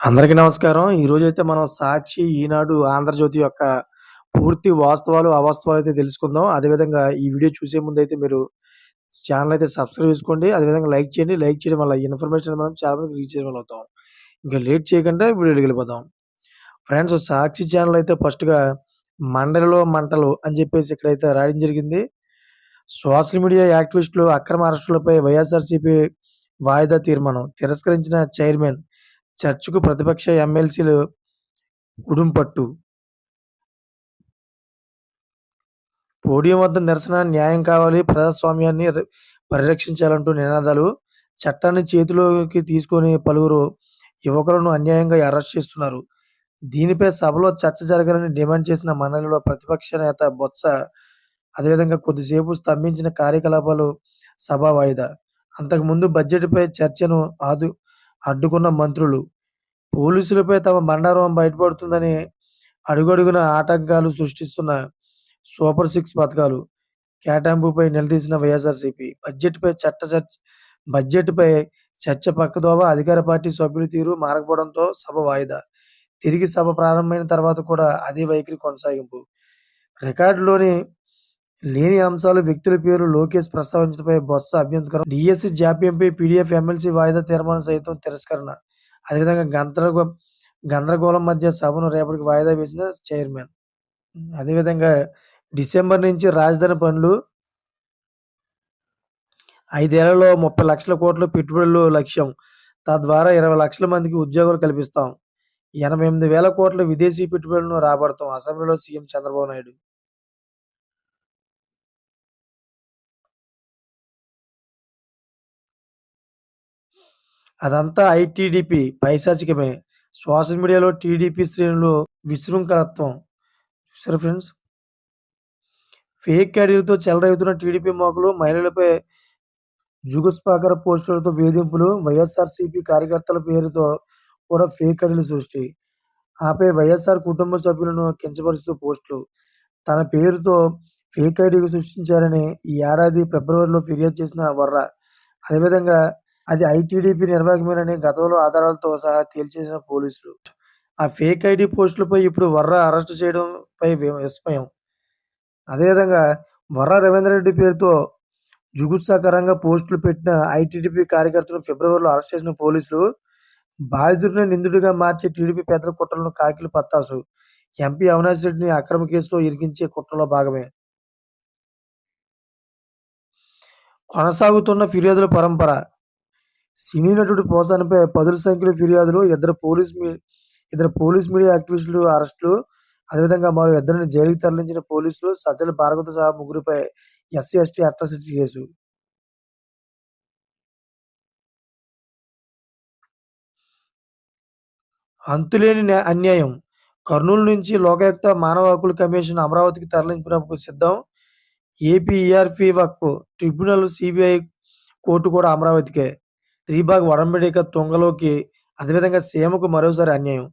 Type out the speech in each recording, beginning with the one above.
అందరికీ నమస్కారం. ఈరోజైతే మనం 'సాక్షి', 'ఈనాడు', 'ఆంధ్రజ్యోతి' యొక్క పూర్తి వాస్తవాలు, అవాస్తవాలైతే తెలుసుకుందాం. అదేవిధంగా ఈ వీడియో చూసే ముందైతే మీరు ఛానెల్ అయితే సబ్స్క్రైబ్ చేసుకోండి. అదేవిధంగా లైక్ చేయండి. లైక్ చేయడం వల్ల ఇన్ఫర్మేషన్ మనం చాలా మందికి రీచ్ అయ్యే వాళ్ళం అవుతాం. ఇంకా లేట్ చేయకుండా వీడియోలోకెళ్ళిపోదాం. ఫ్రెండ్స్ 'సాక్షి' ఛానెల్ అయితే ఫస్ట్‌గా 'మండలిలో మంటలు' అని చెప్పేసి ఇక్కడైతే రాయడం జరిగింది. సోషల్ మీడియా యాక్టివిస్టులు అక్రమ అరెస్టులపై వైఎస్ఆర్‌సీపీ వాయిదా తీర్మానం తిరస్కరించిన చైర్మన్. చర్చకు ప్రతిపక్ష ఎమ్మెల్సీలు ఉడుంపట్టు. పోడియం వద్ద నిరసన న్యాయం కావాలి, ప్రజాస్వామ్యాన్ని పరిరక్షించాలంటూ నినాదాలు. చట్టాన్ని చేతిలోకి తీసుకొని పలువురు యువకులను అన్యాయంగా అరెస్ట్ చేస్తున్నారు. దీనిపై సభలో చర్చ జరగాలని డిమాండ్ చేసిన మండలిలో ప్రతిపక్ష నేత బొత్స అదేవిధంగా కొద్దిసేపు స్తంభించిన కార్యకలాపాలు సభ వాయిదా. అంతకుముందు బడ్జెట్‌పై చర్చను అడ్డుకున్న మంత్రులు. పోలీసులపై తమ బండారం బయటపడుతుందని అడుగడుగునా ఆటంకాలు సృష్టిస్తున్న సూపర్ సిక్స్ పథకాలు కేటాయింపుపై నిలదీసిన వైఎస్ఆర్‌సీపీ. బడ్జెట్‌పై చర్చ పక్కదోవ. అధికార పార్టీ సభ్యుల తీరు మారకపోవడంతో సభ వాయిదా. తిరిగి సభ ప్రారంభమైన తర్వాత కూడా అదే వైఖరి కొనసాగింపు. రికార్డులోని లేని అంశాలు, వ్యక్తుల పేరు లోకేష్ ప్రస్తావించడంపై బొత్స అభ్యంతరం. డీఎస్సీ జాప్యంపై పీడీఎఫ్ ఎమ్మెల్సీ వాయిదా తీర్మానం సైతం తిరస్కరణ. అదేవిధంగా గందరగోళం మధ్య సభను రేపటికి వాయిదా వేసిన చైర్మన్. అదేవిధంగా డిసెంబర్ నుంచి రాజధాని పనులు 5 ఏళ్లలో 30,00,000 కోట్ల పెట్టుబడులు లక్ష్యం. తద్వారా 20,00,000 మందికి ఉద్యోగాలు కల్పిస్తాం. 88,000 కోట్ల విదేశీ పెట్టుబడులను రాబడతాం. అసెంబ్లీలో సీఎం చంద్రబాబు నాయుడు. అదంతా ఐటీడీపీ పైశాచికమే. సోషల్ మీడియాలో టీడీపీ శ్రేణులు విశృంఖలత్వం. చూసారా ఫ్రెండ్స్? ఫేక్ ఐడీలతో చెలరేగుతున్న టీడీపీ మోకలు, మహిళలపై జుగుప్సాకర పోస్టులతో వేధింపులు, వైఎస్ఆర్‌సీపీ కార్యకర్తల పేరుతో కూడా ఫేక్ ఐడీల సృష్టి. ఆపై వైఎస్ఆర్ కుటుంబ సభ్యులను కించపరుస్తూ పోస్టులు. తన పేరుతో ఫేక్ ఐడీ సృష్టించారని ఈ ఏడాది ఫిబ్రవరిలో ఫిర్యాదు చేసిన వర్ర. అదేవిధంగా అది ఐటీడీపీ నిర్వాహకమేనని గతంలో ఆధారాలతో సహా తేల్చేసిన పోలీసులు. ఆ ఫేక్ ఐడీ పోస్టులపై ఇప్పుడు వర్ర అరెస్టు చేయడంపై విస్మయం. అదేవిధంగా వర్ర రవీంద్రారెడ్డి పేరుతో జుగుప్సాకరంగా పోస్టులు పెట్టిన ఐటీడీపీ కార్యకర్తలను ఫిబ్రవరిలో అరెస్ట్ చేసిన పోలీసులు. బాధితుడిని నిందితుడిగా మార్చే టీడీపీ పెద్దల కుట్రలను కాకిలు పత్తాసు. ఎంపీ అవినాష్ రెడ్డిని అక్రమ కేసులో ఇరికించే కుట్రలో భాగమే. కొనసాగుతున్న ఫిర్యాదుల పరంపర. సినీ నటుడి పోసానిపై పదుల సంఖ్యలో ఫిర్యాదులు. ఇద్దరు పోలీస్ మీడియా యాక్టివిస్టులు అరెస్టులు. అదేవిధంగా మరో ఇద్దరిని జైలుకి తరలించిన పోలీసులు. సజ్జల భార్గవతో సహా ముగ్గురిపై ఎస్సీ, ఎస్టీ అట్రాసిటీ కేసు. అంతులేని అన్యాయం. కర్నూలు నుంచి లోకాయుక్త మానవ హక్కుల కమిషన్ అమరావతికి తరలింపునకు సిద్ధం. ఏపీ ఈఆర్‌పీ వక్ఫ్ ట్రిబ్యునల్, సీబీఐ కోర్టు కూడా అమరావతికే. 'త్రిభాగ్' ఒడంబడిక తుంగలోకి. అదేవిధంగా సీమకు మరోసారి అన్యాయం.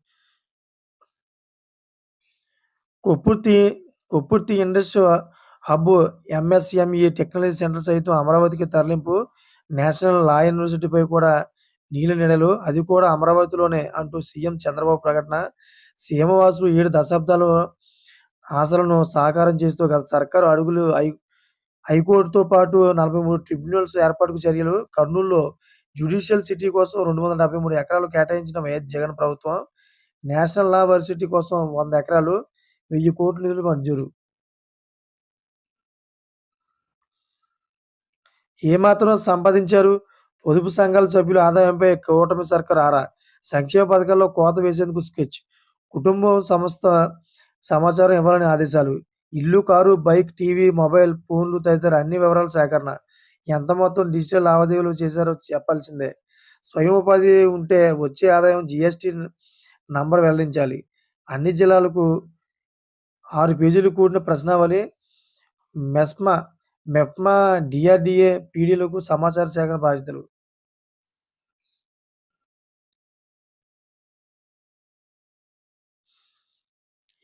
Kopparthi Kopparthi industry hub, MSME technology centre సైతం అమరావతికి తరలింపు. నేషనల్ లా యూనివర్సిటీపై కూడా నీలినీడలు. అది కూడా అమరావతిలోనే అంటూ సీఎం చంద్రబాబు ప్రకటన. సీమవాసులు 7 దశాబ్దాల ఆశలను సాకారం చేస్తూ గత సర్కారు అడుగులు. హైకోర్టుతో పాటు 43 ట్రిబ్యునల్స్ ఏర్పాటుకు చర్యలు. కర్నూలులో జ్యుడిషియల్ సిటీ కోసం 273 ఎకరాలు కేటాయించిన వైఎస్ జగన్ ప్రభుత్వం. నేషనల్ లా వర్సిటీ కోసం 100 ఎకరాలు, 1000 కోట్ల నిధులు మంజూరు. ఏమాత్రం సంపాదించారు? పొదుపు సంఘాల సభ్యుల ఆదాయంపై కూటమి సర్కారు ఆరా. సంక్షేమ పథకాల్లో కోత వేసేందుకు స్కెచ్. కుటుంబం సంస్థ సమాచారం ఇవ్వాలని ఆదేశాలు. ఇల్లు, కారు, బైక్, టీవీ, మొబైల్ ఫోన్లు తదితర అన్ని వివరాల సేకరణ. ఎంత మొత్తం డిజిటల్ లావాదేవీలు చేశారో చెప్పాల్సిందే. స్వయం ఉపాధి ఉంటే వచ్చే ఆదాయం జీఎస్టీ నంబర్ వెల్లడించాలి. అన్ని జిల్లాలకు 6 పేజీలు కూడిన ప్రశ్నావళి. మెస్మా మెప్మా, డీఆర్డీఏ, పీడీలకు సమాచార సేకరణ బాధ్యతలు.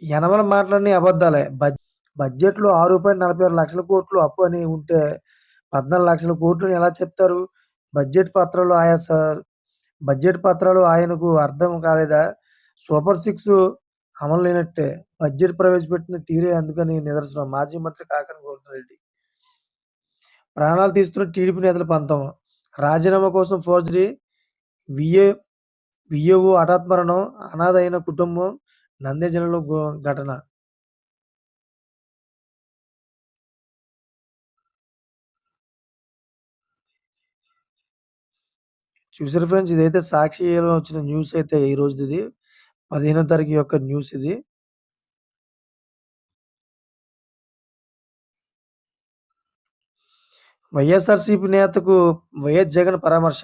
యనమల మాటలన్నీ అబద్ధాలే. బడ్జెట్‌లో ₹6.46 లక్షల అప్పు అని ఉంటే 14 లక్షల కోట్లని ఎలా చెప్తారు? బడ్జెట్ పత్రాల్లో ఆయా బడ్జెట్ పత్రాలు ఆయనకు అర్థం కాలేదా? సూపర్ సిక్స్ అమలు లేనట్టే. బడ్జెట్ ప్రవేశపెట్టిన తీరే అందుకని నిదర్శనం. మాజీ మంత్రి కాకాని గోవర్ధనరెడ్డి. ప్రాణాలు తీస్తున్న టీడీపీ నేతల పంతం. రాజీనామా కోసం ఫోర్జరీ, విఏ విఏఓ హఠాత్ మరణం, అనాథ అయిన కుటుంబం, నంద్యాల జిల్లాలో ఘటన. చూసారు ఫ్రెండ్స్, ఇదైతే సాక్షిలో వచ్చిన న్యూస్ అయితే ఈ రోజుది. 15వ తారీఖు యొక్క న్యూస్ ఇది. వైఎస్ఆర్‌సీపీ నేతకు వైఎస్ జగన్ పరామర్శ.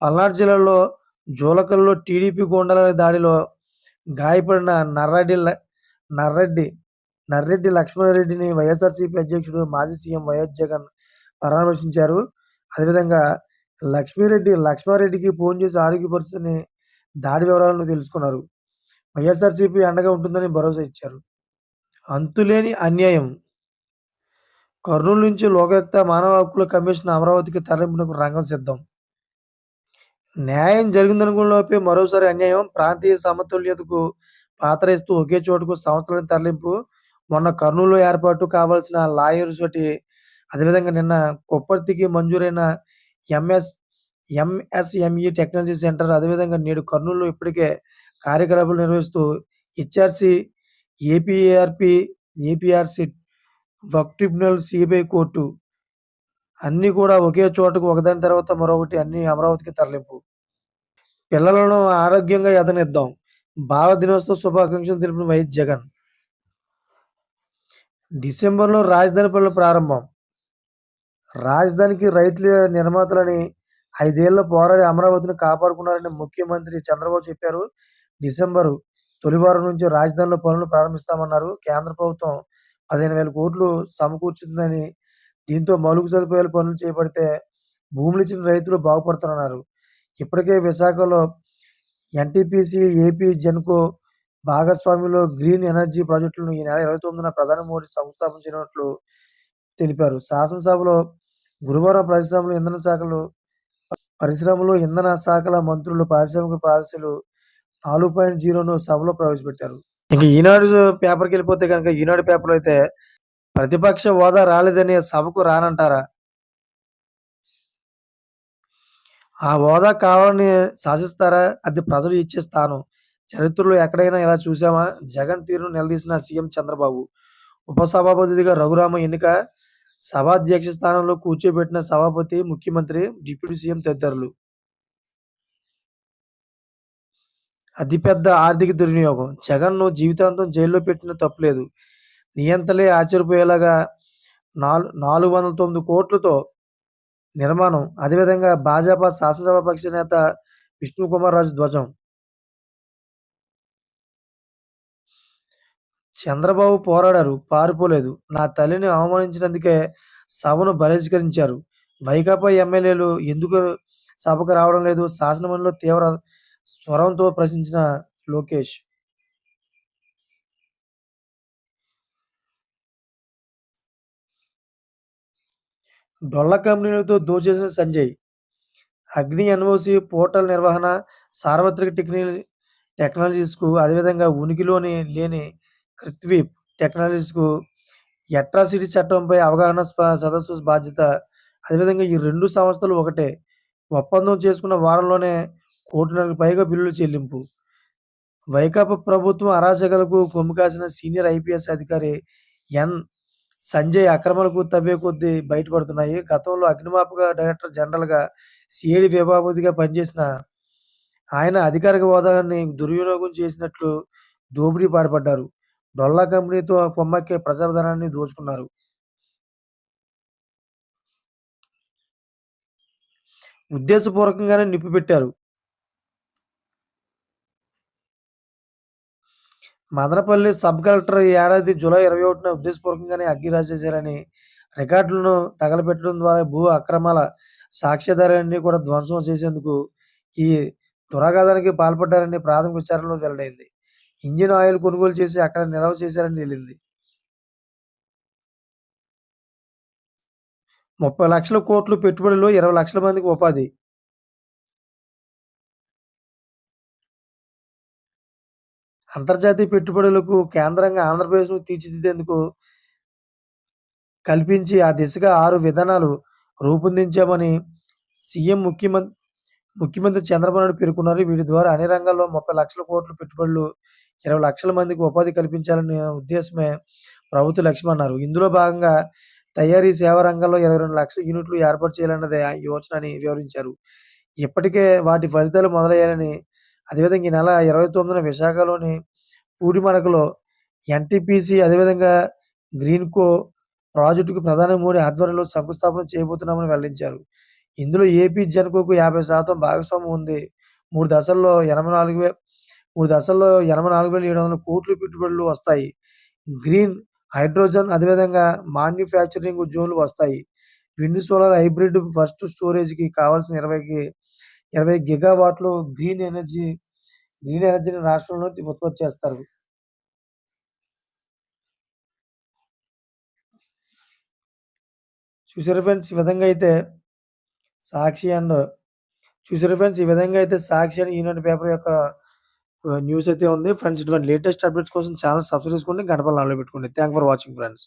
పల్నాడు జిల్లాలో జూలకల్లో టీడీపీ గూండాల దాడిలో గాయపడిన నర్రెడ్డి నర్రెడ్డి లక్ష్మణరెడ్డిని వైఎస్ఆర్‌సీపీ అధ్యక్షుడు, మాజీ సీఎం వైఎస్ జగన్ పరామర్శించారు. అదేవిధంగా లక్ష్మారెడ్డికి ఫోన్ చేసి ఆరోగ్య పరిస్థితిని, దాడి వివరాలను తెలుసుకున్నారు. వైఎస్ఆర్‌సీపీ అండగా ఉంటుందని భరోసా ఇచ్చారు. అంతులేని అన్యాయం. కర్నూలు నుంచి లోకాయుక్త మానవ హక్కుల కమిషన్ అమరావతికి తరలింపునకు రంగం సిద్ధం. న్యాయం జరిగిందనుకున్నలోపే మరోసారి అన్యాయం. ప్రాంతీయ సమతుల్యతకు పాతరేస్తూ ఒకే చోటుకు సంస్థలను తరలింపు. మొన్న కర్నూలులో ఏర్పాటు కావాల్సిన లాయర్సోటి, అదేవిధంగా నిన్న కొప్పర్తికి మంజూరైన ఎంఎస్ఎంఈ టెక్నాలజీ సెంటర్, అదేవిధంగా నేడు కర్నూలులో ఇప్పటికే కార్యకలాపాలు నిర్వహిస్తూ హెచ్ఆర్‌సీ, ఏపీఆర్‌సీ, వక్ఫ్ ట్రిబ్యునల్, సీబీఐ కోర్టు అన్నీ కూడా ఒకే చోటకు ఒకదాని తర్వాత మరొకటి అన్నీ అమరావతికి తరలింపు. పిల్లలను ఆరోగ్యంగా ఎదగనిద్దాం. బాల దినోత్సవ శుభాకాంక్షలు తెలిపిన వైఎస్ జగన్. డిసెంబర్‌లో రాజధాని పనులు ప్రారంభం. రాజధానికి రైతుల నిర్మాతలని 5 ఏళ్ల పోరాడి అమరావతిని కాపాడుకున్నారని ముఖ్యమంత్రి చంద్రబాబు చెప్పారు. డిసెంబరు తొలివారం నుంచి రాజధానిలో పనులు ప్రారంభిస్తామన్నారు. కేంద్ర ప్రభుత్వం 15,000 కోట్లు సమకూర్చుతుందని, దీంతో మౌలిక సదుపాయాల పనులు చేపడితే భూములిచ్చిన రైతులు బాగుపడతారన్నారు. ఇప్పటికే విశాఖలో ఎన్టీపీసీ, ఏపీ జెన్కో భాగస్వామ్యంలో గ్రీన్ ఎనర్జీ ప్రాజెక్టులను ఈ నెల 29న ప్రధాని మోడీ శంకుస్థాపన చేయనున్నట్లు తెలిపారు. శాసనసభలో గురువారం పరిశ్రమలు, ఇంధన శాఖల మంత్రులు, పారిశ్రామిక పాలసీలు 4.0ను సభలో ప్రవేశపెట్టారు. ఇంక ఈనాడు పేపర్‌కెళ్ళిపోతే గనక, ఈనాడు పేపర్‌లో అయితే ప్రతిపక్ష హోదా రాలేదని సభకు రానంటారా? ఆ హోదా కావాలని శాసిస్తారా? అది ప్రజలు ఇచ్చే స్థానం. చరిత్రలో ఎక్కడైనా ఇలా చూసామా? జగన్ తీరును నిలదీసిన సీఎం చంద్రబాబు. ఉపసభాపతిగా రఘురామ ఎన్నిక, సభాధ్యక్ష స్థానంలో కూర్చోబెట్టిన సభాపతి, ముఖ్యమంత్రి, డిప్యూటీ సీఎం తదితరులు. అతిపెద్ద ఆర్థిక దుర్వినియోగం. జగన్‌ను జీవితాంతం జైల్లో పెట్టినా తప్పులేదు. నియంతలే ఆశ్చర్యపోయేలాగా 409 కోట్లతో నిర్మాణం. అదేవిధంగా భాజపా శాసనసభాపక్ష నేత విష్ణుకుమార్ రాజు ధ్వజం. చంద్రబాబు పోరాడారు, పారిపోలేదు. నా తల్లిని అవమానించినందుకే సభను బహిష్కరించారు. వైకాపా ఎమ్మెల్యేలు ఎందుకు సభకు రావడం లేదు? శాసనమండలిలో తీవ్ర స్వరంతో ప్రశ్నించిన లోకేష్. డొల్ల కంపెనీలతో దోచేసిన సంజయ్. అగ్ని ఎన్ఓసి పోర్టల్ నిర్వహణ, సార్వత్రిక టెక్నాలజీస్‌కు, అదేవిధంగా ఉనికిలోని లేని కృత్విక్ టెక్నాలజీస్‌కు అట్రాసిటీ చట్టంపై అవగాహన సదస్సు బాధ్యత. అదేవిధంగా ఈ 2 సంస్థలు ఒకటే. ఒప్పందం చేసుకున్న వారంలోనే 1,00,00,000 పైగా బిల్లులు చెల్లింపు. వైకాపా ప్రభుత్వం అరాచకాలకు కొమ్ము కాసిన సీనియర్ ఐపీఎస్ అధికారి ఎన్. సంజయ్ అక్రమాలకు తవ్వే కొద్దీ బయటపడుతున్నాయి. గతంలో అగ్నిమాపక డైరెక్టర్ జనరల్‌గా, సీఐడీ విభాపతిగా పనిచేసిన ఆయన అధికారిక హోదాని దుర్వినియోగం చేసినట్లు దోపిడీ పాల్పడ్డారు. డొల్లా కంపెనీతో కుమ్మక్కై ప్రజాధనాన్ని దోచుకున్నారు. ఉద్దేశపూర్వకంగానే నిప్పు పెట్టారు. మదనపల్లి సబ్ కలెక్టర్ ఈ ఏడాది జూలై 21న ఉద్దేశపూర్వకంగానే అగ్ని రాజేశారని, రికార్డులను తగలబెట్టడం ద్వారా భూ అక్రమాల సాక్ష్యాధారాలన్నీ కూడా ధ్వంసం చేసేందుకు ఈ దురాఘాతానికి పాల్పడ్డారని ప్రాథమిక విచారణలో వెల్లడైంది. ఇంజిన్ ఆయిల్ కొనుగోలు చేసి అక్కడ నిల్వ చేశారని తేలింది. 30 లక్షల కోట్లు పెట్టుబడిలో 20 లక్షల మందికి ఉపాధి. అంతర్జాతీయ పెట్టుబడులకు కేంద్రంగా ఆంధ్రప్రదేశ్‌ను తీర్చిదిద్దేందుకు కల్పించి ఆ దిశగా 6 విధానాలు రూపొందించామని సీఎం ముఖ్యమంత్రి చంద్రబాబు నాయుడు పేర్కొన్నారు. వీటి ద్వారా అన్ని రంగాల్లో 30,00,000 కోట్ల పెట్టుబడులు, 20,00,000 మందికి ఉపాధి కల్పించాలనే ఉద్దేశమే ప్రభుత్వ లక్ష్యమన్నారు. ఇందులో భాగంగా తయారీ, సేవా రంగాల్లో 22,00,000 యూనిట్లు ఏర్పాటు చేయాలన్నదే ఆ యోచన అని వివరించారు. ఇప్పటికే వాటి ఫలితాలు మొదలయ్యాయని, అదేవిధంగా ఈ నెల 29న విశాఖలోని పూడిమడకలో ఎన్‌టీపీసీ అదేవిధంగా గ్రీన్‌కో ప్రాజెక్టుకు ప్రధాని మోడీ ఆధ్వర్యంలో శంకుస్థాపన చేయబోతున్నామని వెల్లడించారు. ఇందులో ఏపీ జెన్‌కోకు 50% భాగస్వామ్యం ఉంది. 3 దశల్లో 84,700 కోట్లు పెట్టుబడులు వస్తాయి. గ్రీన్ హైడ్రోజన్ అదేవిధంగా మాన్యుఫ్యాక్చరింగ్ జోన్‌లు వస్తాయి. విండ్, సోలార్, హైబ్రిడ్ ఫస్ట్ స్టోరేజ్‌కి కావాల్సిన 20 గిగావాట్‌లు గ్రీన్ ఎనర్జీని రాష్ట్రంలో ఉత్పత్తి చేస్తారు. చూసారా ఫ్రెండ్స్ ఈ విధంగా అయితే సాక్షి అండ్ చూసారా ఫ్రెండ్స్ ఈ విధంగా అయితే సాక్షి అండ్ ఈనాడు పేపర్ యొక్క న్యూస్ అయితే ఉంది. ఫ్రెండ్స్ ఇటువంటి లేటెస్ట్ అప్డేట్స్ కోసం ఛానెల్ సబ్స్క్రైబ్ చేసుకోండి. గంట పైన ఆన్‌లో పెట్టుకోండి. Thank for watching friends.